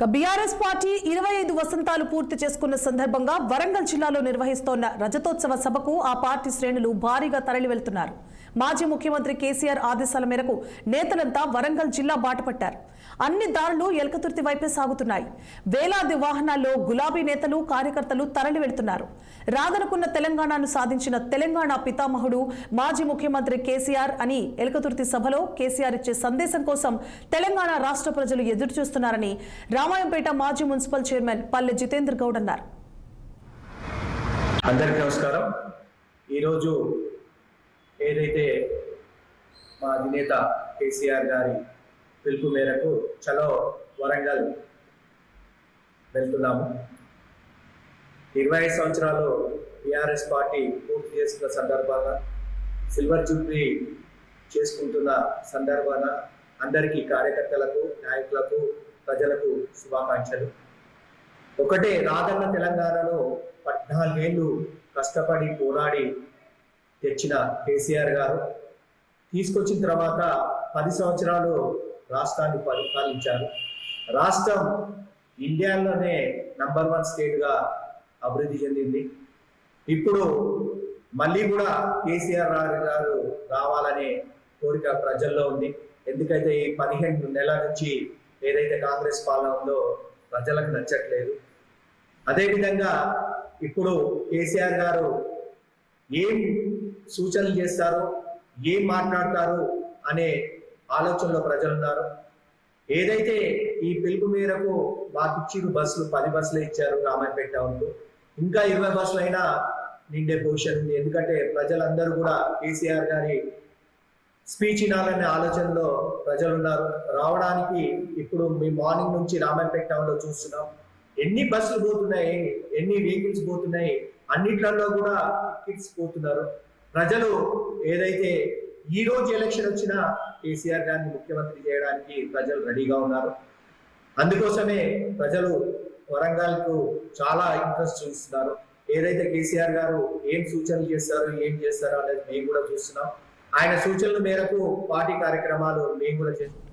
BRS party 25 వసంతాలు పూర్తి చేసుకున్న సందర్భంగా వరంగల్ జిల్లాలో నిర్వహిస్తోన్న రజతోత్సవ సభకు ఆ పార్టీ శ్రేణులు భారీగా తరలి వెళ్తున్నారు. మాజీ ముఖ్యమంత్రి కేసీఆర్ ఆదేశాల మేరకు నేతలంతా వరంగల్ జిల్లా బాటపట్టారు. అన్ని దారులు ఎల్కతుర్తి వైపే సాగుతున్నాయి. వేలాది వాహనాల్లో గులాబీ నేతలు కార్యకర్తలు తరలి వెళ్తున్నారు. రాదనుకున్న తెలంగాణను సాధించిన తెలంగాణ పితామహుడు మాజీ ముఖ్యమంత్రి కేసీఆర్ అని ఎల్కతుర్తి సభలో కేసీఆర్ ఇచ్చే సందేశం కోసం తెలంగాణ రాష్ట్ర ప్రజలు ఎదురు చూస్తున్నారని రామాయంపేట మాజీ మున్సిపల్ చైర్మన్ పల్లె జితేందర్ గౌడ్ అన్నారు. అందరికీ నమస్కారం. ఈరోజు ఏదైతే మా అధినేత కేసీఆర్ గారి పిలుపు మేరకు చలో వరంగల్ వెళ్తున్నాము. 25 సంవత్సరాలు బీఆర్ఎస్ పార్టీ పూర్తి చేసుకున్న సందర్భాన, సిల్వర్ జూబ్లీ చేసుకుంటున్న సందర్భాన అందరికీ కార్యకర్తలకు, నాయకులకు, ప్రజలకు శుభాకాంక్షలు. ఒకటే, రాదన్న తెలంగాణను 14 ఏళ్ళు కష్టపడి పోరాడి తెచ్చిన కేసీఆర్ గారు తీసుకొచ్చిన తర్వాత 10 సంవత్సరాలు రాష్ట్రాన్ని పరిపాలించారు. రాష్ట్రం ఇండియాలోనే నంబర్ 1 స్టేట్గా అభివృద్ధి చెందింది. ఇప్పుడు మళ్ళీ కూడా కేసీఆర్ గారు రావాలనే కోరిక ప్రజల్లో ఉంది. ఎందుకైతే ఈ 15 నెలల నుంచి ఏదైతే కాంగ్రెస్ పాలన ఉందో ప్రజలకు నచ్చట్లేదు. అదేవిధంగా ఇప్పుడు కేసీఆర్ గారు ఏం సూచనలు చేస్తారో, ఏం మాట్లాడతారు అనే ఆలోచనలో ప్రజలు ఉన్నారు. ఏదైతే ఈ పిలుపు మేరకు మాకు ఇచ్చిన బస్సులు 10 బస్సులు ఇచ్చారు రామాయంపేట టౌన్కు, ఇంకా 20 బస్సులు అయినా నిండే పొజిషన్ ఉంది. ఎందుకంటే ప్రజలందరూ కూడా కేసీఆర్ గారి స్పీచ్ వినాలనే ఆలోచనలో ప్రజలు ఉన్నారు. రావడానికి ఇప్పుడు మీ మార్నింగ్ నుంచి రామాయంపేట టౌన్లో చూస్తున్నాం ఎన్ని బస్సులు పోతున్నాయి, ఎన్ని వెహికల్స్ పోతున్నాయి, అన్నిట్లలో కూడా కిడ్స్ పోతున్నారు. ప్రజలు ఏదైతే ఈ రోజు ఎలక్షన్ వచ్చినా కేసీఆర్ గారిని ముఖ్యమంత్రి చేయడానికి ప్రజలు రెడీగా ఉన్నారు. అందుకోసమే ప్రజలు వరంగల్కు చాలా ఇంట్రెస్ట్ చూపిస్తున్నారు. ఏదైతే కేసీఆర్ గారు ఏం సూచనలు చేస్తారు, ఏం చేస్తారో అనేది మేము కూడా చూస్తున్నాం. ఆయన సూచనల మేరకు పార్టీ కార్యక్రమాలు మేము కూడా చేస్తున్నాం.